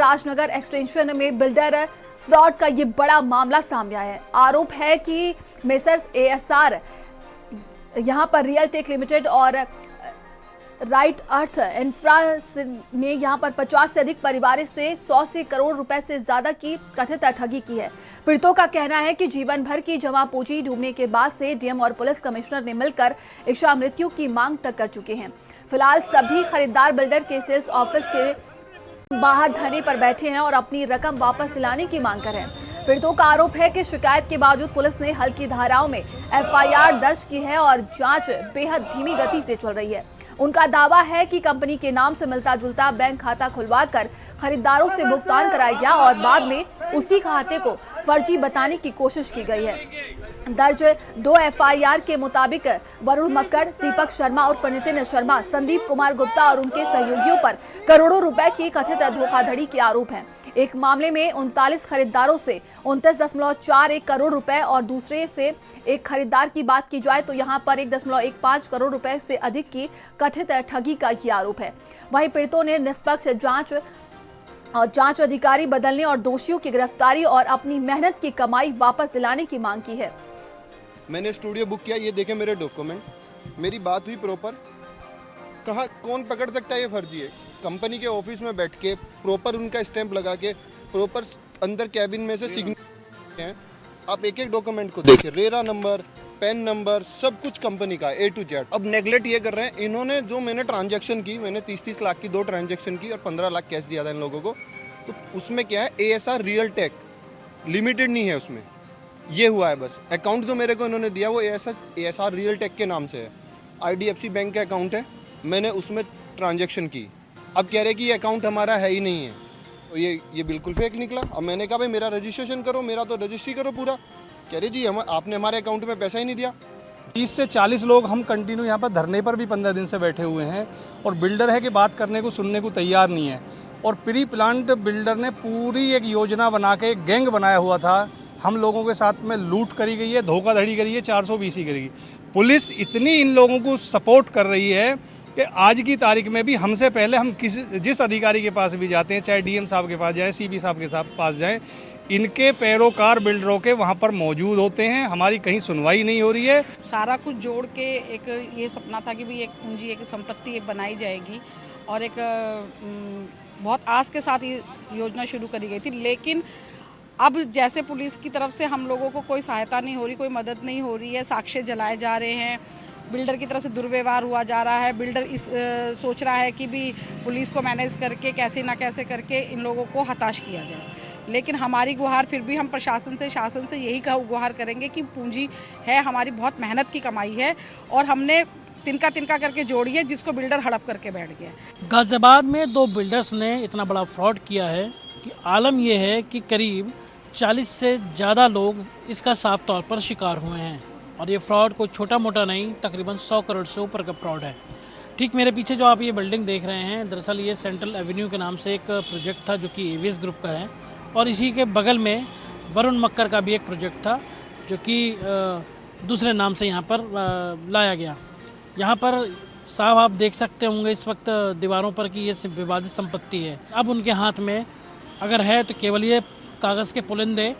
Rajnagar extension में builder fraud का ये बड़ा मामला सामने आया है। आरोप है कि मेसर्स ASR यहां पर रियल टेक लिमिटेड और राइट अर्थ इंफ्रा ने यहां पर 50 से अधिक परिवारों से 100 से करोड़ रुपए से ज्यादा की कथित ठगी की है। पीड़ितों का कहना है कि जीवन भर की जमा पूंजी डूबने के बाद से डीएम और पुलिस कमिश्नर ने मिलकर इच्छा मृत्यु की मांग तक कर चुके हैं। फिलहाल सभी खरीदार बिल्डर के सेल्स ऑफिस के बाहर धरने पर बैठे हैं और अपनी रकम वापस दिलाने की मांग कर रहे हैं। पीड़ितों का आरोप है कि शिकायत के बावजूद पुलिस ने हल्की धाराओं में FIR दर्ज की है और जांच बेहद धीमी गति से चल रही है। उनका दावा है कि कंपनी के नाम से मिलता जुलता बैंक खाता खुलवाकर खरीदारों से भुगतान कराया गया और बाद में उसी खाते को फर्जी बताने की कोशिश की गई है। दर्ज 2 FIR के मुताबिक वरुण मक्कड़, दीपक शर्मा और नितिन शर्मा, संदीप कुमार गुप्ता और उनके सहयोगियों पर करोड़ों रुपए की कथित धोखाधड़ी के आरोप हैं। एक मामले में 39 खरीदारों से 29.41 करोड़ रुपए और दूसरे से एक खरीदार की बात की जाए तो यहां पर 1.15 करोड़ रुपए से अधिक की कथित ठगी का ये आरोप है। वहीं पीड़ितों ने निष्पक्ष जांच अधिकारी बदलने और दोषियों की गिरफ्तारी और अपनी मेहनत की कमाई वापस दिलाने की मांग की है। मैंने स्टूडियो बुक किया, ये देखे मेरे डॉक्यूमेंट, मेरी बात हुई प्रॉपर। कहाँ कौन पकड़ सकता है ये फर्जी है? कंपनी के ऑफिस में बैठ के प्रॉपर उनका स्टैंप लगा के प्रॉपर अंदर कैबिन में से सिग्नेचर हैं। आप एक एक डॉक्यूमेंट को देखिए, रेरा नंबर, पेन नंबर, सब कुछ कंपनी का A to Z। अब नेगलेक्ट ये कर रहे हैं इन्होंने। जो मैंने ट्रांजैक्शन की, मैंने 30-30 लाख की 2 ट्रांजैक्शन की और 15 लाख कैश दिया था इन लोगों को। तो उसमें क्या है, ASR रियल टेक लिमिटेड नहीं है उसमें, ये हुआ है बस। अकाउंट जो मेरे को इन्होंने दिया वो ASR रियल टेक के नाम से है। IDFC बैंक का अकाउंट है, मैंने उसमें ट्रांजैक्शन की। अब कह रहे कि ये अकाउंट हमारा है ही नहीं है, तो ये बिल्कुल फेक निकला। अब मैंने कहा भाई मेरा रजिस्ट्रेशन करो, मेरा तो रजिस्ट्री करो पूरा। कह रहे जी आपने हमारे अकाउंट में पैसा ही नहीं दिया। 30 से 40 लोग हम कंटिन्यू यहाँ पर धरने पर भी 15 दिन से बैठे हुए हैं और बिल्डर है कि बात करने को, सुनने को तैयार नहीं है। और प्री प्लान्ड बिल्डर ने पूरी एक योजना बना के एक गैंग बनाया हुआ था। हम लोगों के साथ में लूट करी गई है, धोखाधड़ी करी है, 420 करी गई। पुलिस इतनी इन लोगों को सपोर्ट कर रही है कि आज की तारीख में भी हमसे पहले हम जिस अधिकारी के पास भी जाते हैं, चाहे DM साहब के पास जाएं, CP साहब के पास जाएं, इनके पैरोकार बिल्डरों के वहाँ पर मौजूद होते हैं। हमारी कहीं सुनवाई नहीं हो रही है। सारा कुछ जोड़ के एक ये सपना था कि भी एक पूंजी, एक संपत्ति एक बनाई जाएगी और एक बहुत आस के साथ ये योजना शुरू करी गई थी। लेकिन अब जैसे पुलिस की तरफ से हम लोगों को कोई सहायता नहीं हो रही, कोई मदद नहीं हो रही है, साक्ष्य जलाए जा रहे हैं, बिल्डर की तरफ से दुर्व्यवहार हुआ जा रहा है। बिल्डर सोच रहा है कि भी पुलिस को मैनेज करके कैसे ना कैसे करके इन लोगों को हताश किया जाए। लेकिन हमारी गुहार फिर भी हम प्रशासन से, शासन से यही गुहार करेंगे कि पूंजी है हमारी, बहुत मेहनत की कमाई है और हमने तिनका तिनका करके जोड़ी है, जिसको बिल्डर हड़प करके बैठ गया। गाजियाबाद में 2 बिल्डर्स ने इतना बड़ा फ्रॉड किया है कि आलम यह है कि करीब 40 से ज़्यादा लोग इसका साफ तौर पर शिकार हुए हैं और ये फ्रॉड कोई छोटा मोटा नहीं, तकरीबन 100 करोड़ से ऊपर का फ्रॉड है। ठीक मेरे पीछे जो आप ये बिल्डिंग देख रहे हैं, दरअसल ये सेंट्रल एवेन्यू के नाम से एक प्रोजेक्ट था जो कि AVS ग्रुप का है और इसी के बगल में वरुण मक्कड़ का भी एक प्रोजेक्ट था जो कि दूसरे नाम से यहाँ पर लाया गया। यहाँ पर साहब आप देख सकते होंगे इस वक्त दीवारों पर कि ये विवादित संपत्ति है। अब उनके हाथ में अगर है तो केवल ये कागज़ के पुलिंदे,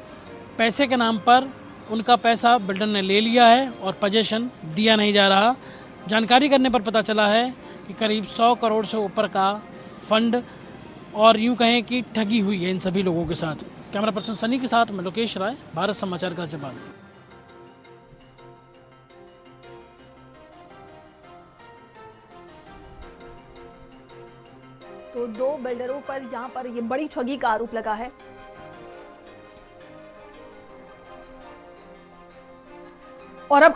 पैसे के नाम पर उनका पैसा बिल्डर ने ले लिया है और पोजीशन दिया नहीं जा रहा। जानकारी करने पर पता चला है कि करीब 100 करोड़ से ऊपर का फंड और यूँ कहें कि ठगी हुई है इन सभी लोगों के साथ। कैमरा पर्सन सनी के साथ मैं लोकेश राय, भारत समाचार गाजियाबाद। तो 2 बिल्डरों पर यहाँ पर ये बड़ी ठगी का आरोप लगा है और अब